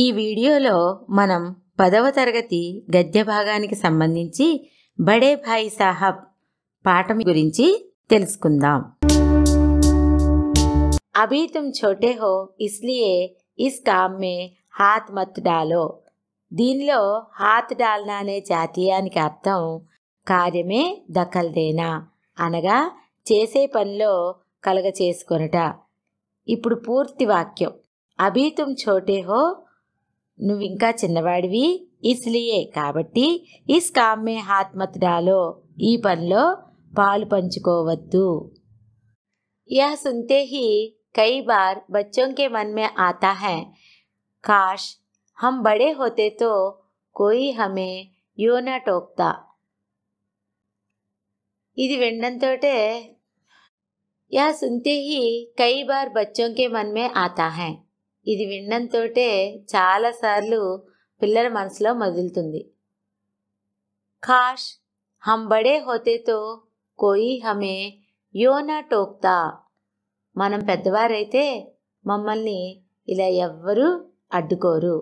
ఈ వీడియోలో మనం 10వ తరగతి గద్య భాగానికి సంబంధించి బడే భాయి సాహబ్ పాఠం గురించి తెలుసుకుందాం. అభీ తుమ్ ఛోటే హో ఇస్లియే ఇస్ కామ్ మే హాత్ మత్ డాలో. దీనిలో హాత్ డాల్నా అనే జాతీయానికి అర్థం కార్యమే దఖల్ దేనా, అనగా చేసే పనిలో కలగ చేసుకొనుట. ఇప్పుడు పూర్తి వాక్యం. అభీ తుమ్ ఛోటే హో, నువ్వింకా చిన్నవాడివి, ఇస్లియే కాబట్టి, ఇస్ కామ్ మే హాత్ మత్ డాలో, ఈ పనిలో పాలు పంచుకోవద్దు. यह सुनते ही कई बार बच्चों के मन में आता है, काश हम बड़े होते तो कोई हमें यूं न टोकता. ఇది వినడంతోటే यह सुनते ही कई बार बच्चों के मन में आता है, ఇది వినడంతోటే చాలాసార్లు పిల్లల మనసులో మొదలుతుంది. కాష్ హమ్ బడే హోతే తో కోయి హమే యూं न टोकता, మనం పెద్దవారైతే మమ్మల్ని ఇలా ఎవ్వరూ అడ్డుకోరు.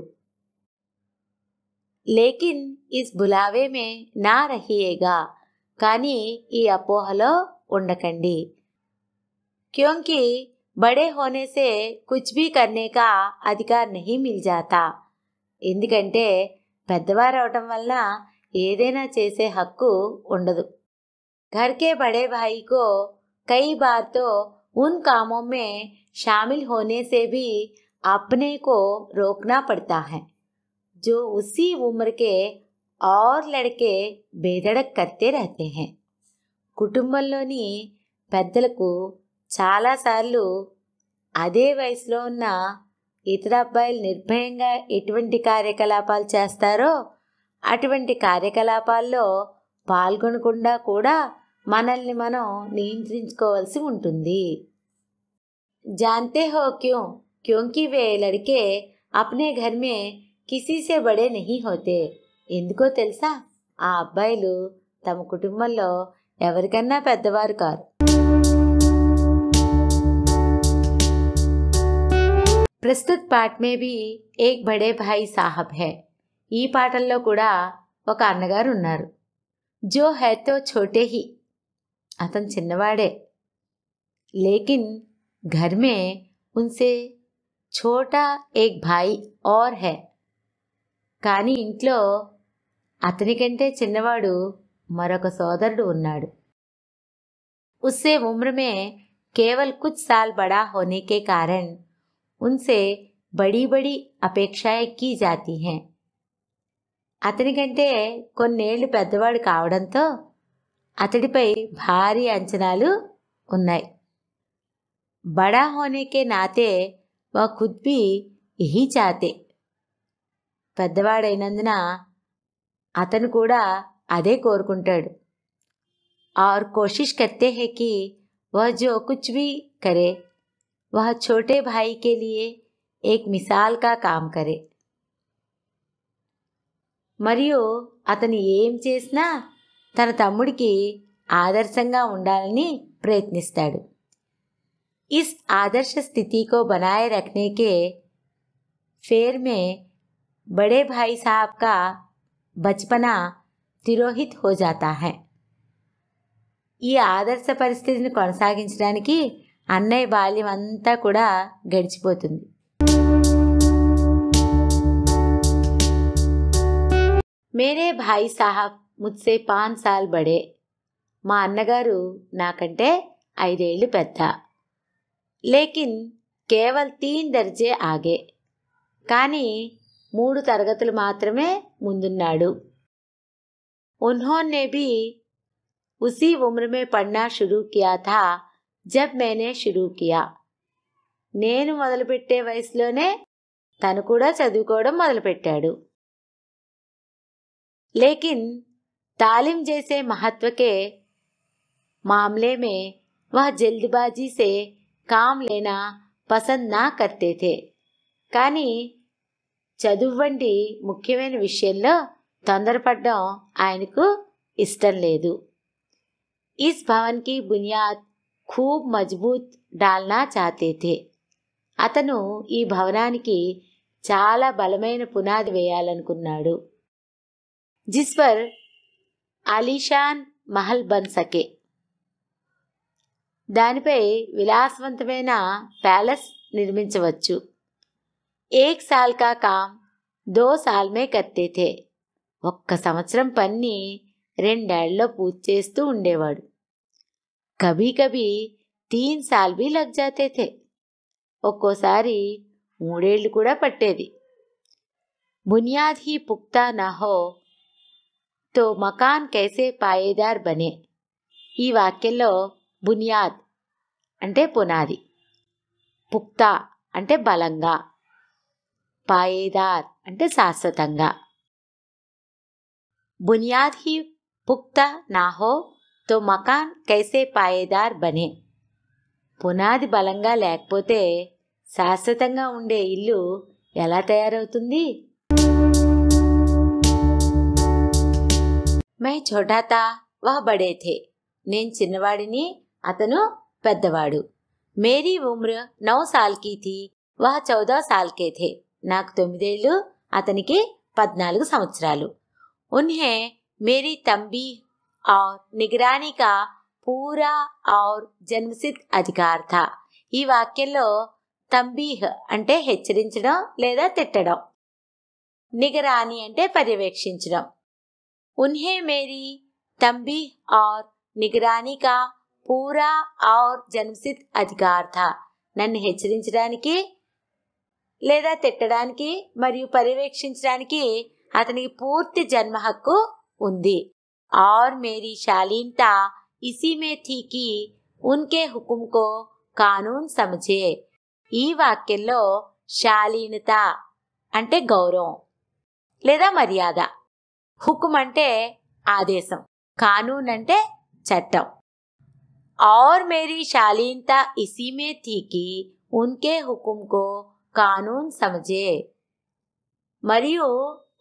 లేకిన్ ఇస్ బులావే మే నా రహియేగా, కానీ ఈ అపోహలో ఉండకండి. క్యోంకి బడే హోనే సే కుచ్ భీ కర్నే కా అధికార్ నహీ మిల్ జాతా, ఎందుకంటే పెద్దవారు అవటం వలన ఏదైనా చేసే హక్కు ఉండదు. घर के बड़े भाई को कई बार तो उन कामों में शामिल होने से भी अपने को रोकना पड़ता है जो उसी उम्र के और लड़के बेधड़क करते रहते हैं. కుటుంబంలోని పెద్దలకు చాలాసార్లు అదే వయసులో ఉన్న ఇతర అబ్బాయిలు నిర్భయంగా ఎటువంటి కార్యకలాపాలు చేస్తారో అటువంటి కార్యకలాపాల్లో పాల్గొనకుండా కూడా మనల్ని మనం నియంత్రించుకోవాల్సి ఉంటుంది. जानते हो क्यों? क्योंकि वे लड़के अपने घर में किसी से बड़े नहीं होते. ఎందుకో తెలుసా? ఆ అబ్బాయిలు తమ కుటుంబంలో ఎవరికన్నా పెద్దవారు కారు. ప్రస్తుత పాఠ్ మే భీ ఏక్ బడే భాయి సాహబ్ హై. ఈ పాఠంలో కూడా ఒక అన్నగారు ఉన్నారు. జో హై తో ఛోటే హీ, అతను చిన్నవాడే. లేకిన్ घर में उनसे छोटा एक भाई और है, కానీ ఇంట్లో అతనికంటే చిన్నవాడు మరొక సోదరుడు ఉన్నాడు. उससे उम्र में केवल कुछ साल बड़ा होने के कारण उनसे बड़ी बड़ी अपेक्षाएं की जाती हैं. అతనికంటే కొన్నేళ్లు పెద్దవాడు కావడంతో అతడిపై భారీ అంచనాలు ఉన్నాయి. बड़ा होने के नाते वह खुद भी यही चाहते, పెద్దవాడైనందున అతను కూడా అదే కోరుకుంటాడు. और कोशिश करते हैं कि वह जो कुछ भी करे वह छोटे भाई के लिए एक मिसाल का काम करे. మరియు అతను ఏం చేసినా తన తమ్ముడికి ఆదర్శంగా ఉండాలని ప్రయత్నిస్తాడు. इस आदर्श स्थिति को बनाए रखने के फेर में बड़े भाई साहब का बचपना तिरोहित हो जाता है. ఈ ఆదర్శ పరిస్థితిని కొనసాగించడానికి అన్నయ్య బాల్యం అంతా కూడా గడిచిపోతుంది. మేరే భాయి సాహబ్ ముజ్సే 5 సాల్ బడే. మా అన్నగారు నాకంటే 5 ఏళ్ళు పెద్ద. లేకిన్ కేవల్ 3 దర్జే ఆగే, కానీ 3 తరగతులు మాత్రమే ముందున్నాడు. उन्होंने भी उसी उम्र में पढ़ना शुरू किया था जब मैंने शुरू किया. నేను మొదలుపెట్టే వయసులోనే తను కూడా చదువుకోవడం మొదలుపెట్టాడు. लेकिन तालीम जैसे महत्व के मामले में वह जल्दबाजी से काम लेना పసంద్ నా కర్తే థే. కానీ చదువు వంటి ముఖ్యమైన విషయంలో తొందరపడడం ఆయనకు ఇష్టం లేదు. ఇస్ భవన్ కి బునియాద్ ఖూబ్ మజబూత్ డాల్నా చాతే థే. అతను ఈ భవనానికి చాలా బలమైన పునాది వేయాలనుకున్నాడు. జిస్ పర్ ఆలీషాన్ మహల్ బన్ సకే, దానిపై విలాసవంతమైన ప్యాలెస్ నిర్మించవచ్చు. 1 సాల్ కా కామ్ 2 సాల్ మే కర్తే థే, 1 సంవత్సరం పని 2 ఏళ్లలో పూర్తి చేస్తూ ఉండేవాడు. కభీ కభీ 3 సాల్ భీ లగ్ జాతే థే, ఒక్కోసారి 3 ఏళ్లు కూడా పట్టేది. బునియాద్ హీ పుఖ్తా నా హో తో మకాన్ కైసే పాయేదార్ బనే, ఈ వాక్యంలో బునియాద్ అంటే పునాది, పుఖ్తా అంటే బలంగా, పాయేదార్ అంటే శాశ్వతంగా. బునియాద్ హీ పుఖ్తా నా హో తో మకాన్ కైసే పాయేదార్ బనే, పునాది బలంగా లేకపోతే శాశ్వతంగా ఉండే ఇల్లు ఎలా తయారవుతుంది? మై ఛోటా తా వహ్ బడే థే, నేను చిన్నవాడిని, అతను పెద్దవాడు. మేరీ ఉమ్ర 9 సాల్ కీ థీ వహ్ 14 సాల్ కే థే, నాకు 9 ఏళ్ళు, అతనికి 14 సంవత్సరాలు. ఉన్హే మేరీ తంబీహ్ और నిగరానీ కా పూరా और జన్మసిద్ధ అధికార్ థా, ఈ వాక్యంలో తంబీహ్ అంటే హెచ్చరించడం లేదా తిట్టడం, నిగరానీ అంటే పర్యవేక్షించడం. ఉన్హే మేరీ తంబీహ్ और నిగరానీ కా పూరా और జన్మసిద్ధ అధికార్ థా, నన్ను హెచ్చరించడానికి లేదా తిట్టడానికి మరియు పర్యవేక్షించడానికి అతనికి పూర్తి జన్మ హక్కు ఉంది. और मेरी शालीनता इसी में थी कि उनके हुक्म को कानून समझे, ఈ వాక్యంలో శాలీనత అంటే గౌరవం లేదా మర్యాద, హుకుం అంటే ఆదేశం, కానూన్ అంటే చట్టం. और मेरी शालीनता इसी में थी कि उनके हुक्म को कानून समझे, మరియు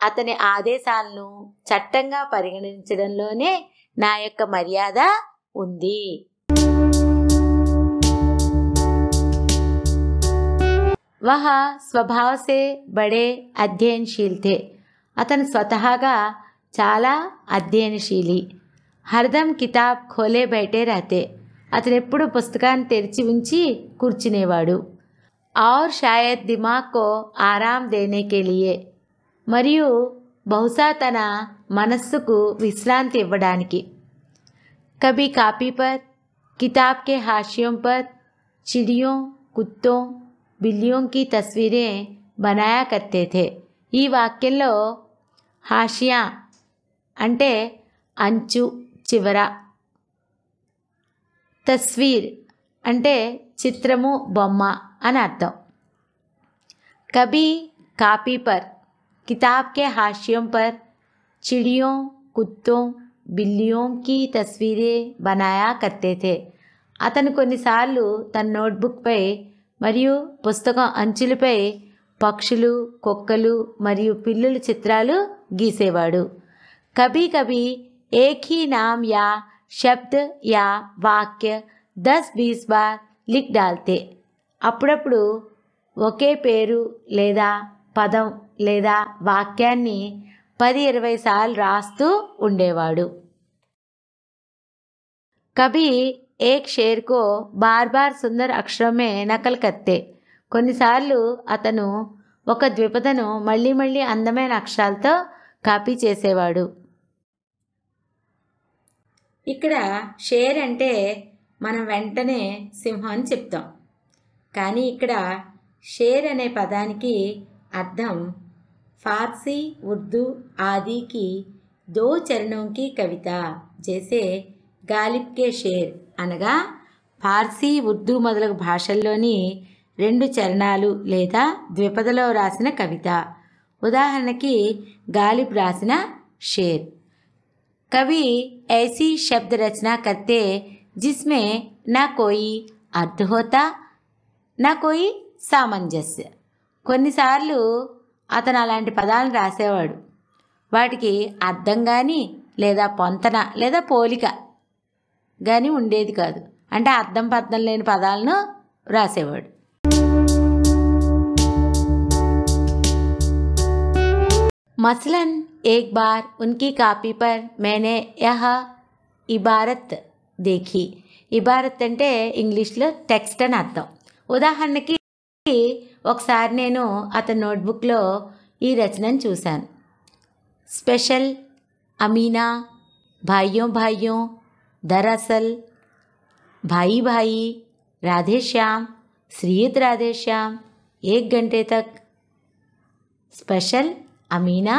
అతని ఆదేశాలను చట్టంగా పరిగణించడంలోనే నా యొక్క మర్యాద ఉంది. వహ స్వభావ సే బడే అధ్యయనశీల్ థే, అతను స్వతహాగా చాలా అధ్యయనశీలి. హర్దం కితాబ్ ఖోలే బైటే రహతే, అతను ఎప్పుడు పుస్తకాన్ని తెరిచి ఉంచి కూర్చునేవాడు. और शायद दिमाग को आराम देने के लिए, మరియు బహుశా తన మనస్సుకు విశ్రాంతి ఇవ్వడానికి. కభీ కాపీ పర్ కితాబ్ కే హాషియోం పర్ చిడియోं కుత్తోं బిల్లియోं की तस्वीरें बनाया करते थे, ఈ వాక్యంలో హాషియా అంటే అంచు చివర, తస్వీర్ అంటే చిత్రము బొమ్మ అని అర్థం. కభీ కాపీ పర్ किताब के हाशियों पर चिड़ियों कुत्तों बिल्लियों की तस्वीरें बनाया करते थे, అతను కొన్నిసార్లు తన నోట్బుక్పై మరియు పుస్తకం అంచులపై పక్షులు, కుక్కలు మరియు పిల్లుల చిత్రాలు గీసేవాడు. కభీ కభీ ఏక్ హీ నామ్ యా శబ్ద్ యా వాక్య 10-20 బార్ లిఖ్ డాల్తే, అప్పుడప్పుడు ఒకే పేరు లేదా పదం లేదా వాక్యాన్ని 10-20 సార్లు రాస్తూ ఉండేవాడు. కభీ ఏక్ షేర్ కో బార్ బార్ సుందర్ అక్షరం మే నకల్ కర్తే, కొన్నిసార్లు అతను ఒక ద్విపదను మళ్ళీ మళ్ళీ అందమైన అక్షరాలతో కాపీ చేసేవాడు. ఇక్కడ షేర్ అంటే మనం వెంటనే సింహం అని చెప్తాం, కానీ ఇక్కడ షేర్ అనే పదానికి అర్థం फारसी उर्दू आदि की 2 चरणों की कविता, जैसे गालिब के शेर అనగా ఫార్సీ ఉర్దూ మొదలగు భాషల్లోని 2 చరణాలు లేదా ద్విపదలో రాసిన కవిత. ఉదాహరణకి గాలిబ్ రాసిన షేర్. కవి ऐसी शब्द रचना करते जिसमें ना कोई अर्थ होता ना कोई सामंजस्य, కొన్నిసార్లు అతను అలాంటి పదాలను రాసేవాడు, వాటికి అర్థం కానీ లేదా పొంతన లేదా పోలిక కానీ ఉండేది కాదు, అంటే అర్థం పర్థం లేని పదాలను రాసేవాడు. मसलन एक बार उनकी कापी पर मैंने यह इबारत देखी. ఇబారత్ అంటే ఇంగ్లీష్లో టెక్స్ట్ అని అర్థం. ఉదాహరణకి ఒకసారి నేను అతని నోట్బుక్లో ఈ రచనను చూశాను. స్పెషల్ अमीना भाइयों भाइयों दरअसल भाई भाई राधे श्याम श्रीयुत राधे श्याम 1 घंटे तक. స్పెషల్ అమీనా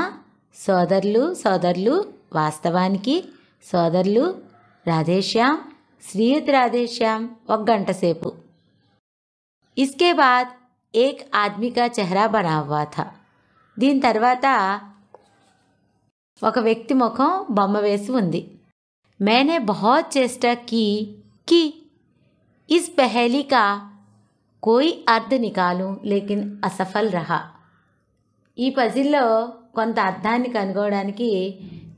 సోదరులు సోదరులు వాస్తవానికి సోదరులు రాధేశ్యామ్ శ్రీయుత్ రాధేశ్యామ్ 1 గంట సేపు. इसके बाद एक आदमी का चेहरा बना हुआ था. దీని తర్వాత ఒక వ్యక్తి ముఖం బొమ్మ వేసి ఉంది. मैंने बहुत चेष्टा की कि इस पहेली का कोई अर्थ निकालूं लेकिन असफल रहा. ఈ పజిల్లో కొంత అర్థాన్ని కనుగొనడానికి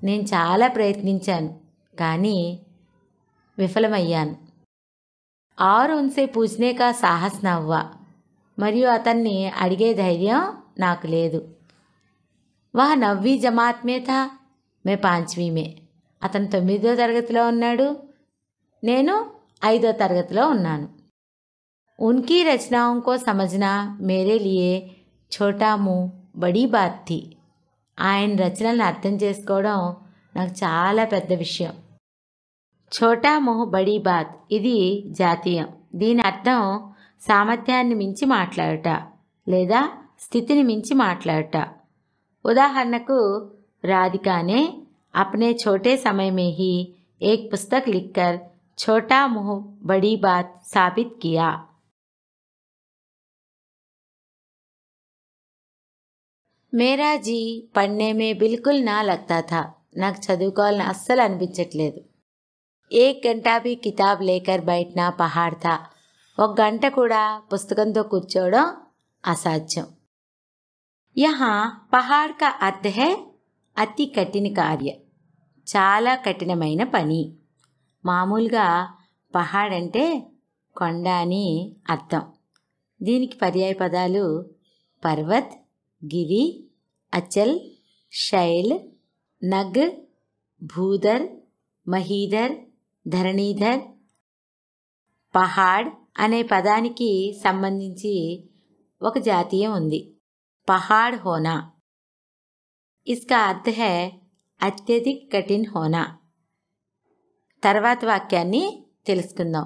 నేను చాలా ప్రయత్నించాను కానీ విఫలమయ్యాను. और उनसे पूछने का साहस न हुआ. మరియు అతన్ని అడిగే ధైర్యం నాకు లేదు. वह 9वीं जमात में था, मैं 5वीं में. అతను 9వ తరగతిలో ఉన్నాడు, నేను 5వ తరగతిలో ఉన్నాను. उनकी रचनाओं को समझना मेरे लिए छोटा मुँह बड़ी बात थी. ఆయన రచనలను అర్థం చేసుకోవడం నాకు చాలా పెద్ద విషయం. ఛోటా ముహ్ బడీ బాత్ ఇది జాతీయం. దీని అర్థం సామర్థ్యాన్ని మించి మాట్లాడుట లేదా స్థితిని మించి మాట్లాడుట. ఉదాహరణకు राधिका ने अपने छोटे समय में ही एक पुस्तक लिखकर छोटा मुँह बड़ी बात साबित किया. मेरा जी पढ़ने में बिल्कुल ना लगता था. నాకు చదువుకోవాలని అస్సలు అనిపించట్లేదు. 1 घंटा भी किताब लेकर बैठना पहाड़ था. 1 గంట కూడా పుస్తకంతో కూర్చోవడం అసాధ్యం. यहाँ पहाड़ का अर्थ है అతి కఠిన కార్య, చాలా కఠినమైన పని. మామూలుగా పహాడ్ అంటే కొండ అని అర్థం. దీనికి పర్యాయ పదాలు పర్వత్, గిరి, అచల్, శైల్, నగ్, భూధర్, మహీధర్, ధరణీధర్. పహాడ్ అనే పదానికి సంబంధించి ఒక జాతీయం ఉంది, పహాడ్ హోనా. इसका अर्थ है అత్యధిక కఠిన్ హోనా. తర్వాత వాక్యాన్ని తెలుసుకుందాం.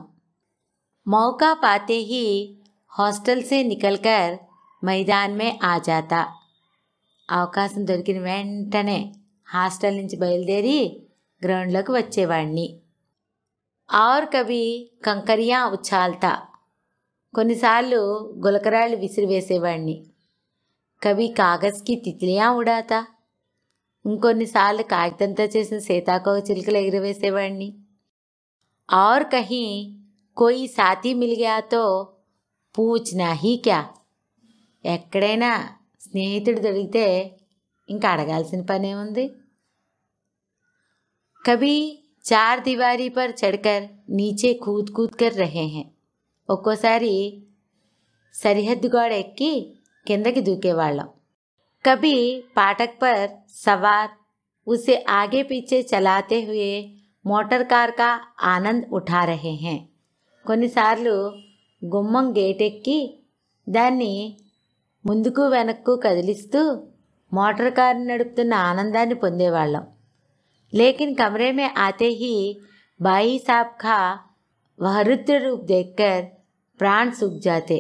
मौका पाते ही हॉस्टल से निकलकर मैदान में आ जाता. అవకాశం దొరికిన వెంటనే హాస్టల్ నుంచి బయలుదేరి గ్రౌండ్లోకి వచ్చేవాడిని. और कभी कंकरियाँ उछालता. కొన్నిసార్లు గులకరాళ్ళు విసిరివేసేవాడిని. कभी कागज़ की तितलियाँ उड़ाता. ఇంకొన్నిసార్లు కాగితంతో చేసిన సీతాకోక చిలుకలు ఎగిరివేసేవాడిని. और कहीं कोई साथी मिल गया तो पूछना ही क्या. ఎక్కడైనా స్నేహితుడు దొరికితే ఇంకా అడగాల్సిన పనే ఉంది. कभी चार दीवारी पर चढ़कर नीचे कूद कूद कर रहे हैं. ఒక్కోసారి సరిహద్దు గోడ ఎక్కి కిందకి దూకేవాళ్ళం. कभी फाटक पर सवार उसे आगे पीछे चलाते हुए मोटर कार का आनंद उठा रहे हैं. కొన్నిసార్లు గుమ్మం గేట్ ఎక్కి దాన్ని ముందుకు వెనక్కు కదిలిస్తూ మోటార్ కారు నడుపుతున్న ఆనందాన్ని పొందేవాళ్ళం. लेकिन कमरे में आते ही भाई साहब का वह रुद्र रूप देखकर प्राण सूख जाते.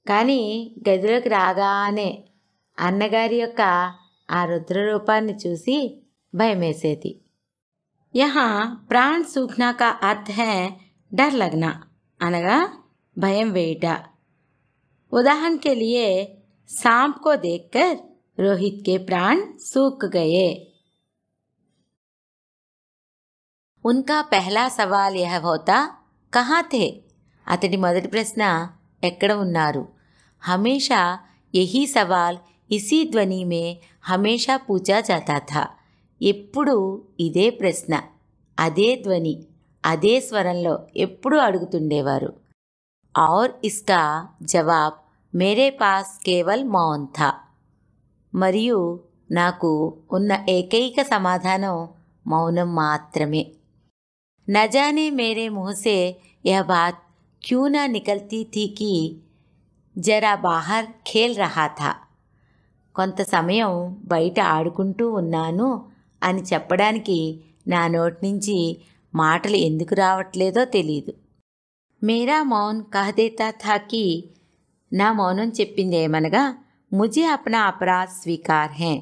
కానీ గదిలోకి రాగానే అన్నగారి యొక్క ఆ రుద్ర రూపాన్ని చూసి భయమేసేది. यहाँ प्राण सूखना का अर्थ है डर लगना, అనగా భయం వేయుట. उदाहरण के लिए सांप को देखकर रोहित के प्राण सूख गए. उनका पहला सवाल यह होता, कहाँ थे. అతడి మొదటి ప్రశ్న ఎక్కడ ఉన్నారు. हमेशा यही सवाल इसी ध्वनि में हमेशा पूछा जाता था. ఎప్పుడు ఇదే ప్రశ్న అదే ధ్వని అదే స్వరంలో ఎప్పుడూ అడుగుతుండేవారు. और इसका जवाब मेरे पास केवल मौन था. మరియు నాకు ఉన్న ఏకైక సమాధానం మౌనం మాత్రమే. न जाने मेरे मुँह से यह बात क्यों ना निकलती थी कि जरा बाहर खेल रहा था. కొంత సమయం బయట ఆడుకుంటూ ఉన్నాను అని చెప్పడానికి నా నోటి నుంచి మాటలు ఎందుకు రావట్లేదో తెలీదు. మేరా మౌన్ కహ్ దేతా థా కి, నా మౌనం చెప్పిందేమనగా ముझे अपना अपराध स्वीकार है,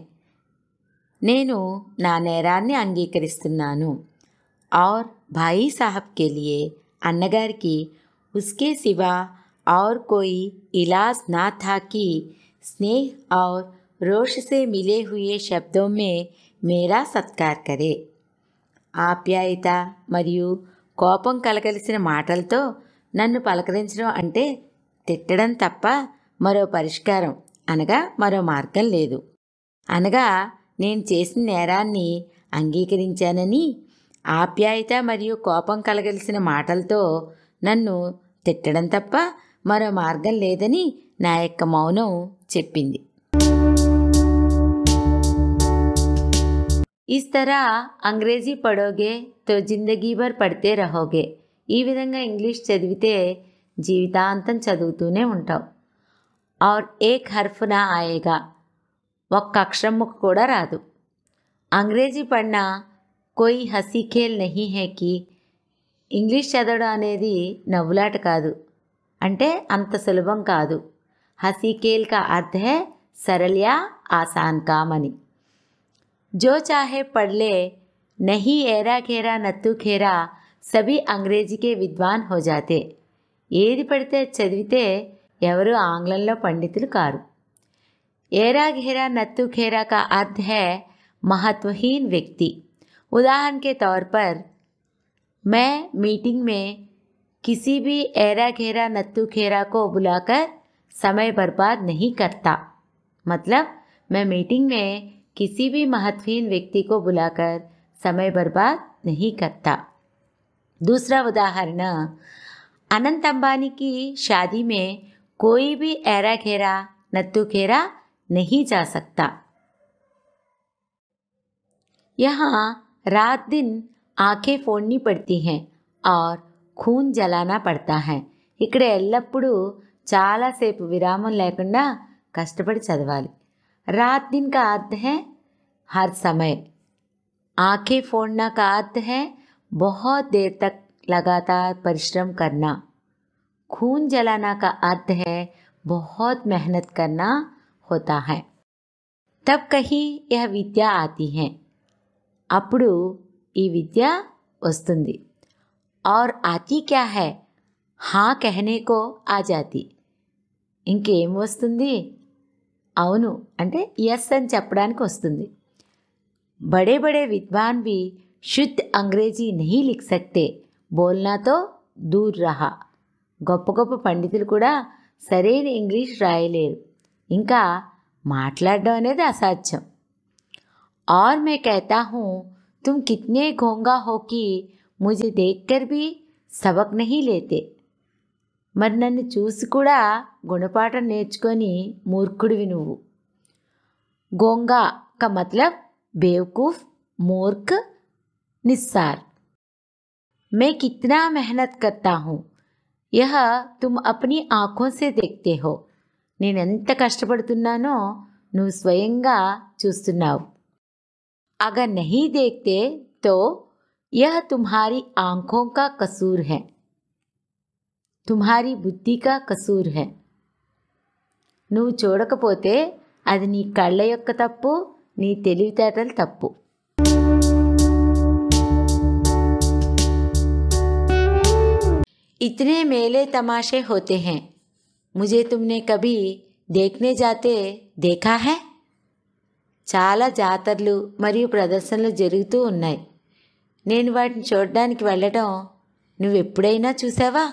నేను నా నేరాన్ని అంగీకరిస్తున్నాను. और भाई साहब के लिए, అన్నగారికి उसके सिवा और कोई इलाज ना था कि स्नेह और रोष से मिले हुए शब्दों में मेरा सत्कार करे. ఆప్యాయత మరియు కోపం కలగలిసిన మాటలతో నన్ను పలకరించడం అంటే తిట్టడం తప్ప మరో పరిష్కారం అనగా మరో మార్గం లేదు. అనగా నేను చేసిన నేరాన్ని అంగీకరించానని, ఆప్యాయత మరియు కోపం కలగలిసిన మాటలతో నన్ను తిట్టడం తప్ప మరో మార్గం లేదని నా యొక్క మౌనం చెప్పింది. ఇస్ తరహ అంగ్రేజీ పడోగే తో జిందగీ భర్ పడితే రహోగే. ఈ విధంగా ఇంగ్లీష్ చదివితే జీవితాంతం చదువుతూనే ఉంటావు. और एक हर्फ ना आएगा, ఒక్క అక్షరం ముక్క కూడా రాదు. అంగ్రేజీ పడినా కోయి హసీ ఖేల్ నహీ హై కి, ఇంగ్లీష్ చదవడం అనేది నవ్వులాట కాదు, అంటే అంత సులభం కాదు. హసీ ఖేల్ కా అర్థ హై సరల్ యా ఆసాన్ కామ్ అని. జో చాహే పढ़ ले, नहीं ఏరా ఖేరా నత్తు ఖేరా సభీ అంగ్రేజీకే విద్వాన్ హో జాతే. ఏది పడితే చదివితే ఎవరు ఆంగ్లంలో పండితులు కారు. ఏరా घेरा नत्तू खेरा का अर्थ है महत्वहीन व्यक्ति. उदाहरण के तौर पर, मैं मीटिंग में किसी भी एरा घेरा नत्तू खेरा को बुलाकर समय बर्बाद नहीं करता. मतलब मैं मीटिंग में किसी भी महत्वहीन व्यक्ति को बुलाकर समय बर्बाद नहीं करता. दूसरा उदाहरण, अनंत अंबानी की शादी में कोई भी एरा घेरा नत्तू खेरा नहीं जा सकता. यहाँ रात दिन आंखें फोड़नी पड़ती हैं और खून जलाना पड़ता है. ఇక్కడ ఎల్లప్పుడూ చాలాసేపు విరామం లేకుండా కష్టపడి చదవాలి. रात दिन का अर्थ है हर समय. आंखें फोड़ना का अर्थ है बहुत देर तक लगातार परिश्रम करना. खून जलाना का अर्थ है बहुत मेहनत करना होता है. तब कहीं यह विद्या आती है, అప్పుడు ఈ విద్య వస్తుంది. और आती क्या है, हाँ कहने को आ जाती. ఇంకేం వస్తుంది, అవును అంటే ఎస్ అని చెప్పడానికి వస్తుంది. बड़े बड़े विद्वान भी शुद्ध अंग्रेजी नहीं लिख सकते, बोलना तो दूर रहा. గొప్ప గొప్ప పండితులు కూడా సరైన ఇంగ్లీష్ రాయలేరు, ఇంకా మాట్లాడడం అనేది అసాధ్యం. और मैं कहता हूँ, तुम कितने घोंगा हो कि मुझे देखकर भी सबक नहीं लेते. మరి నన్ను చూసి కూడా గుణపాఠం నేర్చుకొని మూర్ఖుడివి నువ్వు. గోంగా का मतलब बेवकूफ़, मूर्ख, निस्सार. मैं कितना मेहनत करता हूँ, यह तुम अपनी आँखों से देखते हो. నేను ఎంత కష్టపడుతున్నానో నువ్వు స్వయంగా చూస్తున్నావు. अगर नहीं देखते तो यह तुम्हारी आँखों का कसूर है, तुम्हारी बुद्धि का कसूर है. నువ్వు చూడకపోతే అది నీ కళ్ళ యొక్క తప్పు, నీ తెలివితేటల తప్పు. इतने मेले तमाशे होते हैं, मुझे तुमने कभी देखने जाते देखा है. చాలా జాతరలు మరియు ప్రదర్శనలు జరుగుతూ ఉన్నాయి, నేను వాటిని చూడడానికి వెళ్ళడం నువ్వెప్పుడైనా చూసావా.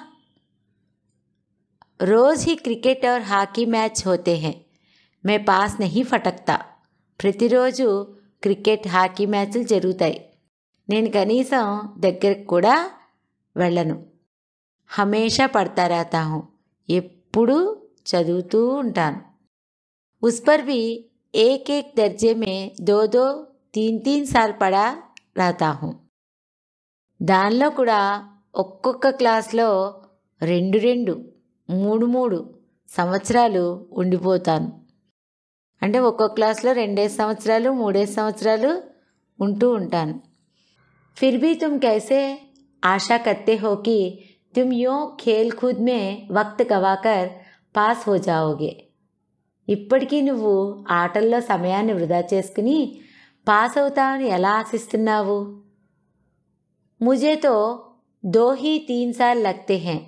रोज़ ही क्रिकेट और హాకీ మ్యాచ్ होते हैं, मैं पास नहीं फटकता. ప్రతిరోజు క్రికెట్ హాకీ మ్యాచ్లు జరుగుతాయి, నేను కనీసం దగ్గరకు కూడా వెళ్ళను. హమేషా పడతా रहता हूँ, ఎప్పుడూ చదువుతూ ఉంటాను. उस पर भी एक एक दर्जे में 2-2, 3-3 साल पढ़ा रहता हूँ. దానిలో కూడా ఒక్కొక్క క్లాస్లో 2-2, 3-3 సంవత్సరాలు ఉండిపోతాను. అంటే ఒక్కొక్క క్లాస్లో 2 సంవత్సరాలు 3 సంవత్సరాలు ఉంటూ ఉంటాను. फिर भी तुम कैसे आशा करते हो कि तुम यूँ खेल कूद में वक्त गवाकर पास हो जाओगे. ఇప్పటికీ నువ్వు ఆటల్లో సమయాన్ని వృధా చేసుకుని పాస్ అవుతావని ఎలా ఆశిస్తున్నావు? मुझे तो 2 ही 3 साल लगते हैं.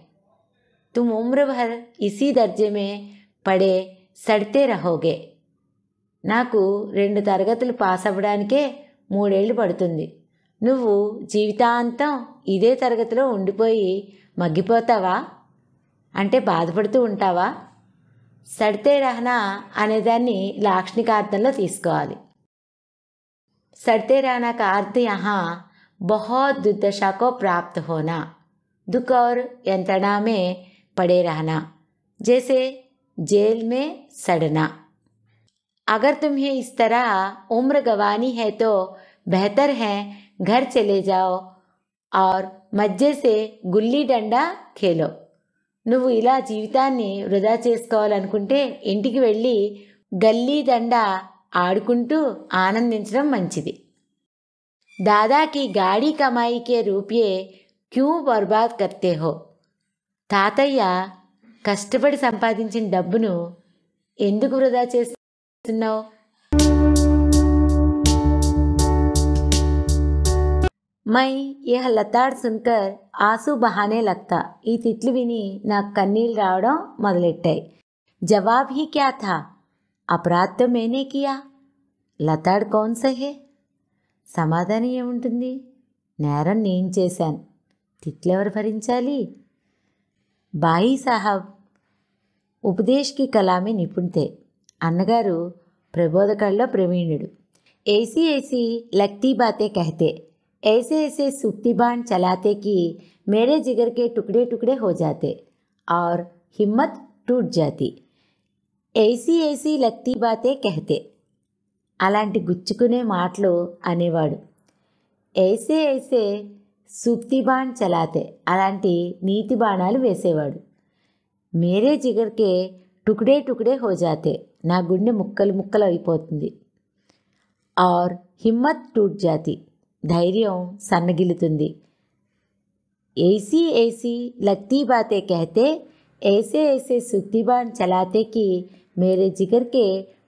तुम उम्र भर इसी दर्जे में पढ़े सड़ते रहोगे. నాకు 2 తరగతులు పాస్ అవ్వడానికే 3 ఏళ్ళు పడుతుంది. నువ్వు జీవితాంతం ఇదే తరగతిలో ఉండిపోయి మగ్గిపోతావా? అంటే బాధపడుతూ ఉంటావా? సడితే రహనా అనేదాన్ని లాక్షణికార్థంలో తీసుకోవాలి. सड़ते रहना का अर्थ यहाँ बहुत दुर्दशा को प्राप्त होना, दुख और यंत्रणा में पड़े रहना, जैसे जेल में सड़ना. अगर तुम्हें इस तरह उम्र गंवानी है तो बेहतर है घर चले जाओ और मज्जे से गुल्ली डंडा खेलो. నువ్వు ఇలా జీవితాన్ని వృధా చేసుకోవాలనుకుంటే ఇంటికి వెళ్ళి గల్లీ దండ ఆడుకుంటూ ఆనందించడం మంచిది. దాదాకి గాడి కమాయికే రూపాయే క్యూ బర్బాద్ కర్తే హో. తాతయ్య కష్టపడి సంపాదించిన డబ్బును ఎందుకు వృధా చేస్తున్నావు? మై యహ లతాడ్ సున్కర్ ఆసు బహానే లగ్తా. ఈ తిట్లు విని నాకు కన్నీళ్ళు రావడం మొదలెట్టాయి. జవాబ్ హీ క్యా థా? అపరాధ్ తో మేనే కియా, లతాడ్ కౌన్ సే హే. సమాధానం ఏముంటుంది? నేరం నేను చేశాను, తిట్లెవరు భరించాలి? బాయి సాహబ్ ఉపదేశ్కి కలామే నిపుణ్తే. అన్నగారు ప్రబోధకాల్లో ప్రవీణుడు. ఏసీ ఏసీ లగ్తీ బాతే కహతే, ऐसे ऐसे सूक्ति बाण चलाते कि मेरे जिगर के टुकड़े टुकड़े हो जाते और हिम्मत टूट जाती. ऐसी ऐसी लगती बातें कहते. అలాంటి గుచ్చుకునే మాటలు అనేవాడు. ऐसे ऐसे सूक्ति बाण चलाते, అలాంటి నీతి బాణాలు వేసేవాడు. మేరే జిగర్ కే టుకడే టుకడే హో జాతే, నా గుండె ముక్కలు ముక్కలు అయిపోతుంది. और हिम्मत टूट जाती, ధైర్యం సన్నగిలుతుంది. ऐसी ऐसी लगती बातें कहते, ऐसे ऐसे सूक्ति बाण चलाते कि मेरे जिगर के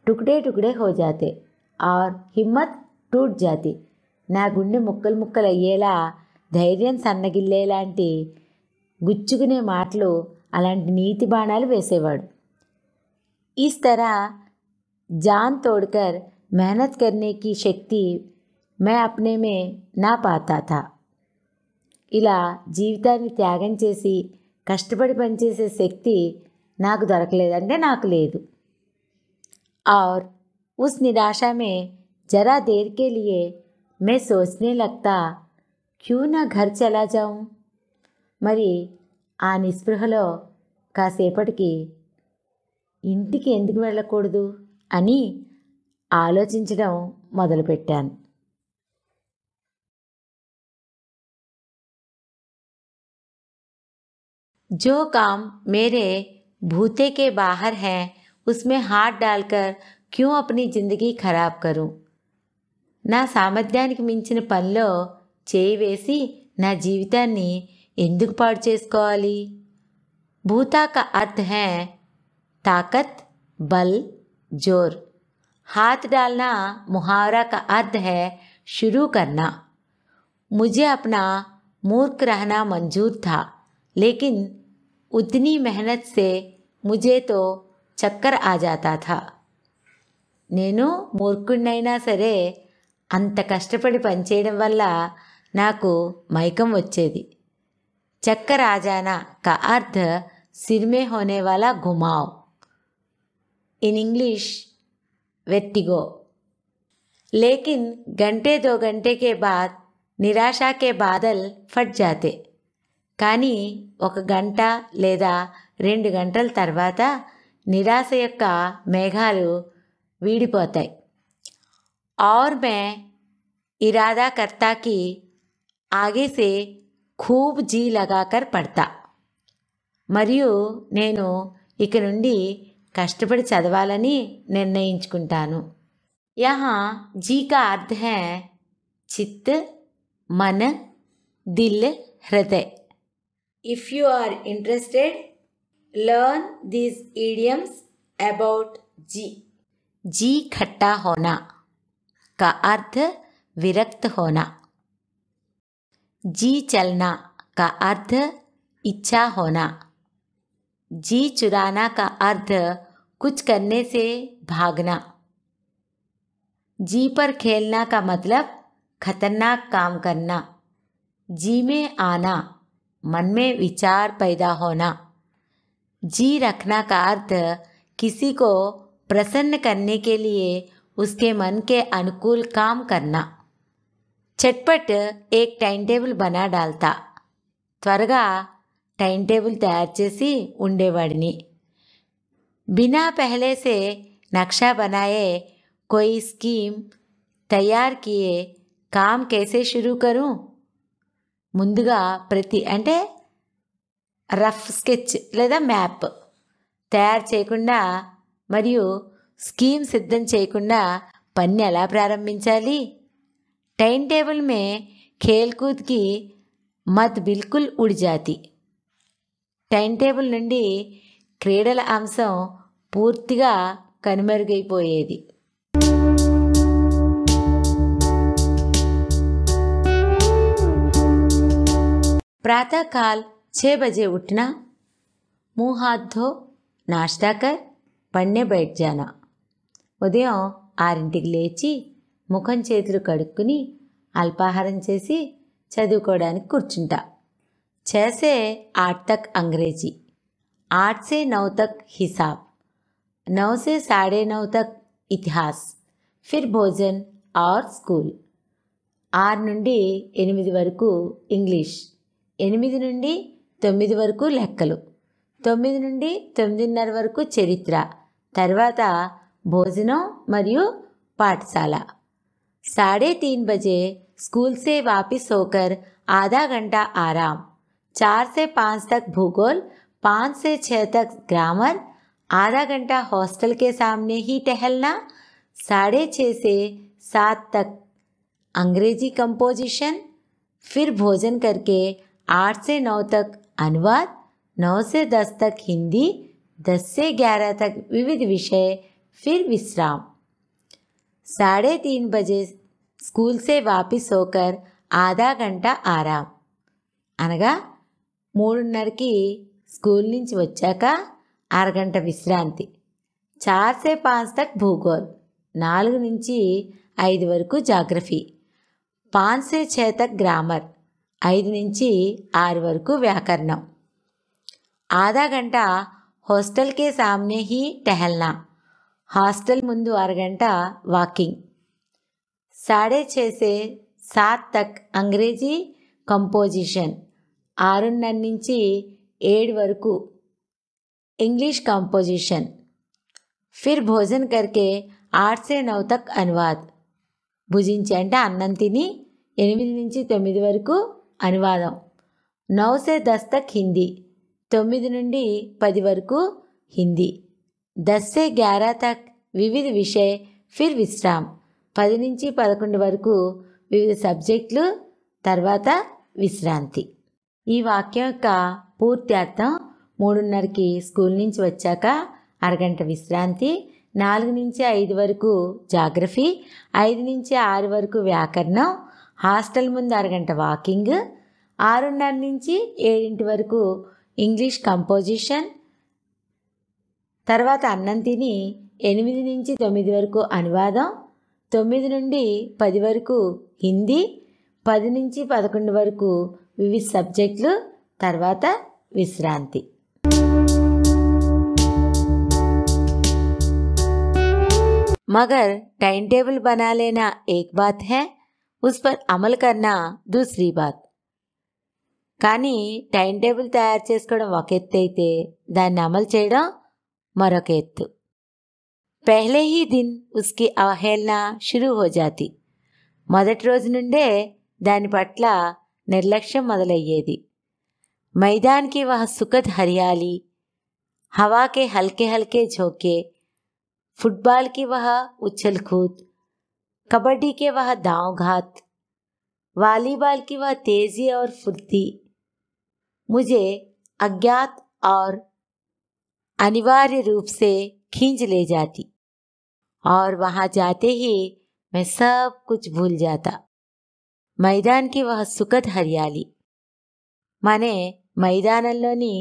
टुकड़े टुकड़े हो जाते और हिम्मत टूट जाती. నా గుండె ముక్కలు ముక్కలు అయ్యేలా, ధైర్యం సన్నగిల్లేలాంటి గుచ్చుకునే మాటలు, అలాంటి నీతి బాణాలు వేసేవాడు. इस तरह जान तोड़कर मेहनत करने की शक्ति मैं अपने में ना पाता था. ఇలా జీవితాన్ని త్యాగం చేసి కష్టపడి పనిచేసే శక్తి నాకు దొరకలేదంటే నాకు లేదు. और उस निराशा में जरा देर के लिए मैं सोचने लगता क्यों ना घर चला जाऊं. మరి ఆ నిస్పృహలో కాసేపటికి ఇంటికి ఎందుకు వెళ్ళకూడదు అని ఆలోచించడం మొదలుపెట్టాను. जो काम मेरे भूते के बाहर है उसमें हाथ डालकर क्यों अपनी ज़िंदगी खराब करूं. నా సామర్థ్యానికి మించిన పనిలో చేయి వేసి నా జీవితాన్ని ఎందుకు పాడు చేసుకోవాలి? భూతా కా అర్థ హై తాకత్, బల్, जोर. हाथ डालना मुहावरा का अर्थ है शुरू करना. मुझे अपना मूर्ख रहना मंजूर था, लेकिन उतनी मेहनत से मुझे तो चक्कर आ जाता था. నేను మూర్ఖుడినైనా సరే అంత కష్టపడి పనిచేయడం వల్ల నాకు మైకం వచ్చేది. చక్కర్ ఆ జానా కా అర్థ సిర్ మే హోనే వాలా ఘుమావ్. In English vertigo. लेकिन घंटे 2 घंटे के बाद निराशा के बादल फट जाते. కానీ 1 గంట లేదా 2 గంటల తర్వాత నిరాశ యొక్క మేఘాలు వీడిపోతాయి. और मैं इरादा करता कि आगे से खूब जी लगाकर पढ़ता. మరియు నేను ఇక నుండి కష్టపడి చదవాలని నిర్ణయించుకుంటాను. यहाँ जी का अर्थ है चित्त, मन, दिल, हृदय. If you are interested, learn these idioms about जी. जी खट्टा होना का अर्थ विरक्त होना. जी चलना का अर्थ इच्छा होना. जी चुराना का अर्थ कुछ करने से भागना. जी पर खेलना का मतलब खतरनाक काम करना. जी में आना, मन में विचार पैदा होना. जी रखना का अर्थ किसी को प्रसन्न करने के लिए उसके मन के अनुकूल काम करना. चटपट एक टाइम टेबल बना डालता. త్వరగా టైం టేబుల్ తయారు చేసి ఉండేవాడిని. बिना पहले से नक्शा बनाए कोई स्कीम तैयार किए काम कैसे शुरू करूं. ముందుగా ప్రతి అంటే రఫ్ స్కెచ్ లేదా మ్యాప్ తయారు చేయకుండా మరియు స్కీమ్ సిద్ధం చేయకుండా పని ఎలా ప్రారంభించాలి. టైం టేబుల్ మే ఖేల్ కూద్ కి మత్ బిల్కుల్ ఉడ్ జాతి. టైం టేబుల్ నుండి క్రీడల అంశం పూర్తిగా కనుమరుగైపోయేది. प्रातःकाल 6 बजे उठना, मुँह हाथ धो नाश्ता कर पढ़ने बैठ जाना. ఉదయం 6ంటికి లేచి ముఖం చేతులు కడుక్కుని అల్పాహారం చేసి చదువుకోవడానికి కూర్చుంటా. 6 से 8 तक अंग्रेजी, 8 से 9 तक हिसाब, 9 से 9:30 तक इतिहास, फिर भोजन और स्कूल. 6 నుండి 8 వరకు ఇంగ్లీష్, 8 నుండి 9 వరకు లెక్కలు, 9 నుండి 9:30 వరకు చరిత్ర, తర్వాత భోజనం మరియు పాఠశాల. 3:30 बजे स्कूल से वापस होकर आधा घंटा आराम. 4 से 5 तक भूगोल, 5 से 6 तक ग्रामर, आधा घंटा हॉस्टल के सामने ही टहलना. 6:30 से 7 तक अंग्रेजी कंपोजिशन, फिर भोजन करके 8 से 9 तक अनुवाद, 9 से 10 तक हिंदी, 10 से 11 तक विविध विषय, फिर विश्राम. 3:30 बजे स्कूल से वापस होकर आधा घंटा आराम. అనగా 3:30కి స్కూల్ నుంచి వచ్చాక అరగంట విశ్రాంతి. 4 से 5 तक भूगोल, 4 నుంచి 5 వరకు జాగ్రఫీ, 5 से 6 तक ग्रामर, 5 నుంచి 6 వరకు వ్యాకరణం. ఆధా గంట హాస్టల్ కే సామ్నే హీ టహల్నా, హాస్టల్ ముందు అరగంట వాకింగ్. 6:30 से 7 तक अंग्रेजी कंपोजिशन, 6:30 నుంచి 7 వరకు इंग्लिश कंपोजिशन, फिर भोजन करके 8 से 9 तक अनुवाद. భుజించి అంటే అన్నం తిని 8 నుంచి 9 వరకు అనువాదం. 9 से 10 तक हिंदी, 9 నుండి 10 వరకు హిందీ. 10 से 11 तक వివిధ విషయ, ఫిర్ విశ్రామ్, 10 నుంచి 11 వరకు వివిధ సబ్జెక్టులు, తర్వాత విశ్రాంతి. ఈ వాక్యం యొక్క పూర్తి అర్థం: 3:30కి స్కూల్ నుంచి వచ్చాక అరగంట విశ్రాంతి, 4 నుంచి 5 వరకు జాగ్రఫీ, 5 నుంచి 6 వరకు వ్యాకరణం, హాస్టల్ ముందు అరగంట వాకింగ్, 6:30 నుంచి 7 వరకు ఇంగ్లీష్ కంపోజిషన్, తర్వాత అన్నం తిని 8 నుంచి 9 వరకు అనువాదం, 9 నుండి 10 వరకు హిందీ, 10 నుంచి 11 వరకు వివిధ సబ్జెక్టులు, తర్వాత విశ్రాంతి. मगर टाइम टेबल बना लेना एक बात है, उस पर अमल करना दूसरी बात. కానీ టైం టేబుల్ తయారు చేసుకోవడం ఒక ఎత్తు అయితే దాన్ని అమలు చేయడం మరొక ఎత్తు. पहले ही दिन उसकी अवहेलना शुरू हो जाती। మొదటి రోజు నుండే దాని పట్ల నిర్లక్ష్యం మొదలయ్యేది। मैदान की वह सुखद हरियाली, हवा के हल्के हल्के झोंके, फुटबॉल की वह उछल कूद, कबड्डी के वह दांव घात, वॉलीबॉल की वह तेजी और फुर्ती मुझे अज्ञात और अनिवार्य रूप से खींच ले जाती और वहां जाते ही मैं सब कुछ भूल जाता। मैदान की वह सुखद हरियाली माने మైదానంలోని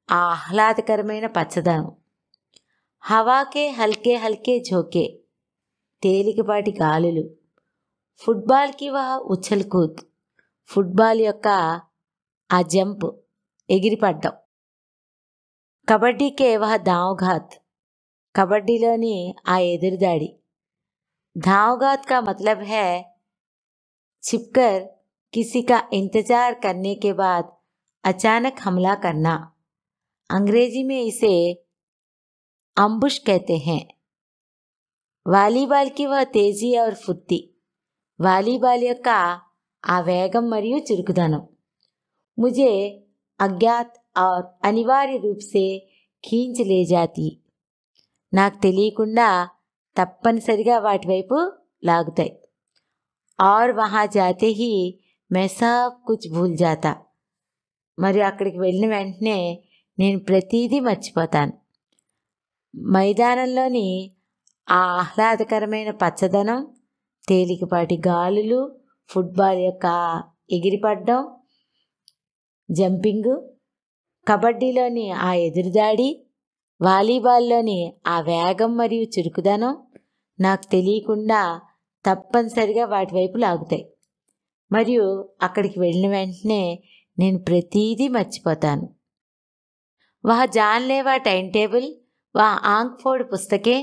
ఆహ్లాదకరమైన పచ్చదనం, హవాకే హల్కే హల్కే ఝోకే తేలికపాటి గాలులు, ఫుట్బాల్కి వహ ఉచ్చల్ కూద్ ఫుట్బాల్ యొక్క ఆ జంప్ ఎగిరిపడ్డం, కబడ్డీకే వహ దావ్ ఘాత్ కబడ్డీలోని ఆ ఎదురుదాడి। दांव घात का मतलब है छिपकर किसी का इंतजार करने के बाद अचानक हमला करना। अंग्रेजी में इसे अम्बुश कहते हैं। वालीबाल की वह तेजी और फुर्ती वालीबाल యొక్క ఆ వేగం మరియు చురుకుదనం मुझे अज्ञात और अनिवार्य रूप से खींच ले जाती నాకు తెలియకుండా తప్పనిసరిగా వాటి వైపు లాగుతాయి। और वहाँ जाते ही मैं सब कुछ भूल जाता మరియు అక్కడికి వెళ్ళిన వెంటనే నేను ప్రతిదీ మర్చిపోతాను। మైదానంలోని ఆ ఆహ్లాదకరమైన పచ్చదనం, తేలికపాటి గాలులు, ఫుట్బాల్ యొక్క ఎగిరిపడ్డం, జంపింగు, కబడ్డీలోని ఆ ఎదురుదాడి, వాలీబాల్లోని ఆ వేగం మరియు చురుకుదనం నాకు తెలియకుండా తప్పనిసరిగా వాటి వైపు లాగుతాయి మరియు అక్కడికి వెళ్ళిన వెంటనే నేను ప్రతిదీ మర్చిపోతాను। वह जानलेवा टाइम टेबल, वह आंख फोड़ पुस्तकें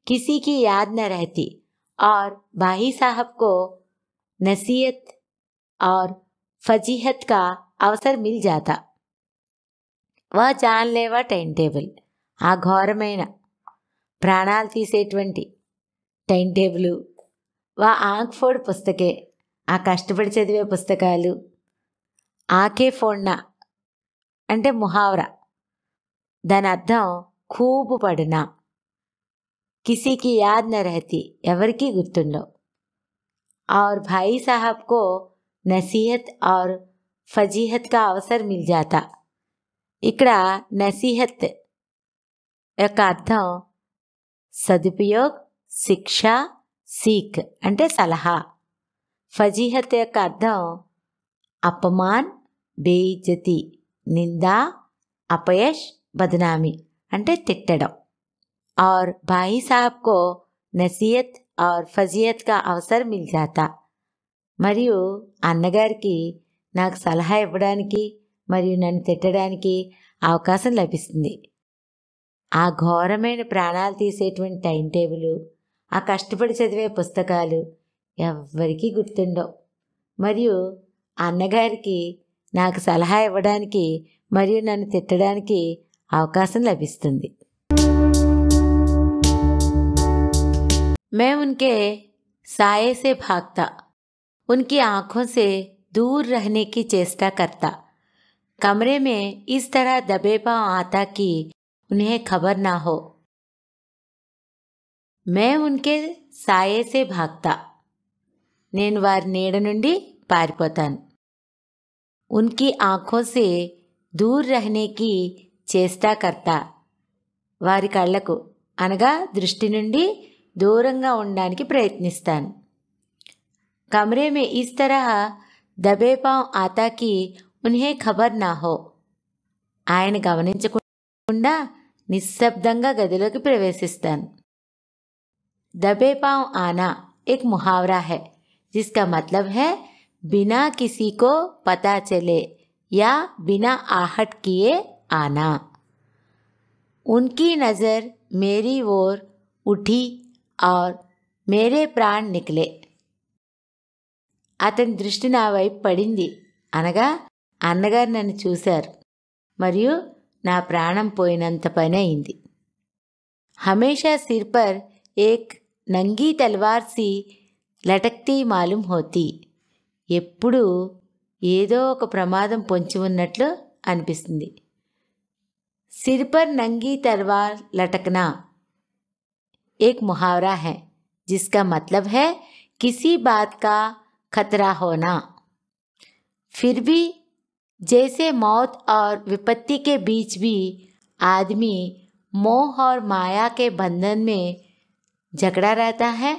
किसी की याद न रहती और भाई साहब को नसीहत और फजीहत का अवसर मिल जाता। वह जानलेवा टाइम टेबल ఆ ఘోరమైన ప్రాణాలు తీసేటువంటి టైం టేబుల్, వా ఆంక్ ఫోడ్ పుస్తకే ఆ కష్టపడి చదివే పుస్తకాలు, ఆకే ఫోడ్నా అంటే ముహావరా, దాని అర్థం खूब పడినా, కిసీకి యాద్ న రహతి ఎవరికీ గుర్తుండవు, और भाई साहब को नसीहत और फजीहत का अवसर मिल जाता। ఇక్కడ నసీహత్ యొక్క అర్థం సదుపయోగ్, శిక్ష, సీక్ అంటే సలహా। ఫజీహత్ యొక్క అర్థం అపమాన్, బేయిజ్జతి, నిందా, అపయష్, బదనామి అంటే తిట్టడం। और भाई साहब को नसीहत और फजीहत का अवसर मिल जाता మరియు అన్నగారికి నాకు సలహా ఇవ్వడానికి మరియు నన్ను తిట్టడానికి అవకాశం లభిస్తుంది। ఆ ఘోరమైన ప్రాణాలు తీసేటువంటి టైం టేబుల్, ఆ కష్టపడి చదివే పుస్తకాలు ఎవ్వరికీ గుర్తుండవు మరియు అన్నగారికి నాకు సలహా ఇవ్వడానికి మరియు నన్ను తిట్టడానికి అవకాశం లభిస్తుంది। मैं उनके साये से भागता, उनकी आंखों से दूर रहने की चेष्टा करता। कमरे में इस तरह दबे पांव आता कि उन्हें खबर ना हो। मैं उनके साये से भागता, నేను వారి నీడ నుండి పారిపోతాను। उनकी आंखों से दूर रहने की చేష్టా करता, వారి కళ్ళకు అనగా దృష్టి నుండి దూరంగా ఉండడానికి ప్రయత్నిస్తాను। कमरे में इस तरह दबे पांव आता कि उन्हें खबर ना हो, ఆయన గమనించకుండా నిశ్శబ్దంగా గదిలోకి ప్రవేశిస్తాను। दबे पांव आना एक मुहावरा है जिसका मतलब है बिना किसी को पता चले या बिना आहट किए आना। उनकी नज़र मेरी ओर उठी और मेरे प्राण निकले। అతని దృష్టి నా వైపు పడింది అనగా అన్నగారు నన్ను చూశారు మరియు నా ప్రాణం పోయినంత పని అయింది। हमेशा सिर पर एक नंगी तलवार सी లటక్తీ మాలూమ్ హోతీ. ఎప్పుడూ ఏదో ఒక ప్రమాదం పొంచి ఉన్నట్లు అనిపిస్తుంది. సిర్ పర్ నంగీ తల్వార్ లటకనా एक मुहावरा है जिसका मतलब है किसी बात का खतरा होना. फिर भी जैसे मौत और विपत्ति के बीच भी आदमी मोह और माया के बंधन में जकड़ा रहता है,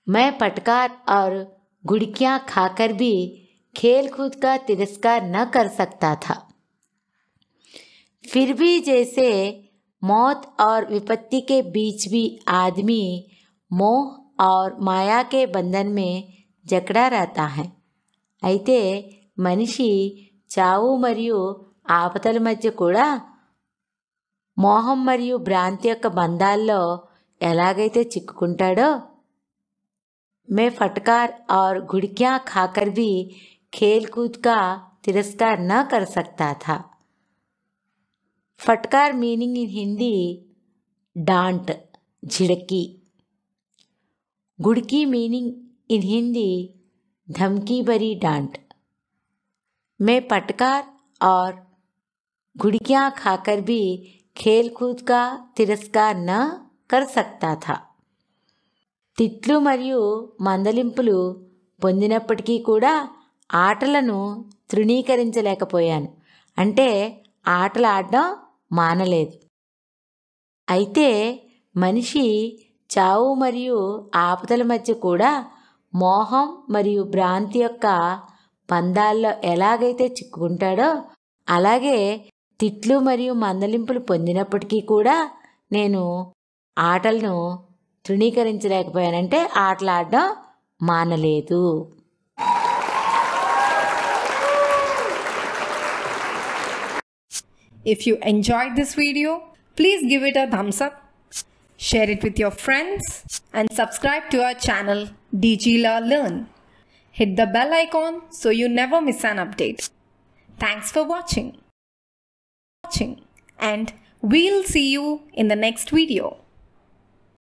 मैं फटकार और गुड़कियाँ खाकर भी खेल कूद का तिरस्कार न कर सकता था. फिर भी जैसे मौत और विपत्ति के बीच भी आदमी मोह और माया के बंधन में जकड़ा रहता है. అయితే మనిషి చావు మరియు ఆపదల మధ్య కూడా మోహం మరియు భ్రాంతి యొక్క బంధాల్లో ఎలాగైతే చిక్కుకుంటాడో, मैं फटकार और गुड़कियाँ खाकर भी खेल कूद का तिरस्कार न कर सकता था. फटकार मीनिंग इन हिंदी डांट, झिड़की. गुड़की मीनिंग इन हिंदी धमकी भरी डांट. मैं फटकार और गुड़कियाँ खाकर भी खेल कूद का तिरस्कार न कर सकता था. తిట్లు మరియు మందలింపులు పొందినప్పటికీ కూడా ఆటలను తృణీకరించలేకపోయాను. అంటే ఆటలు ఆడడం మానలేదు. అయితే మనిషి చావు మరియు ఆపదల మధ్య కూడా మోహం మరియు భ్రాంతి యొక్క బంధాల్లో ఎలాగైతే చిక్కుకుంటాడో, అలాగే తిట్లు మరియు మందలింపులు పొందినప్పటికీ కూడా నేను ఆటలను తృణీకరించలేకపోయానంటే ఆటలాడడం మానలేదు. If you enjoyed this video, please give it a thumbs up, share it with your friends and subscribe to our channel DG Law Learn. Hit the bell icon so you never miss an update. Thanks for watching and we'll see you in the next video.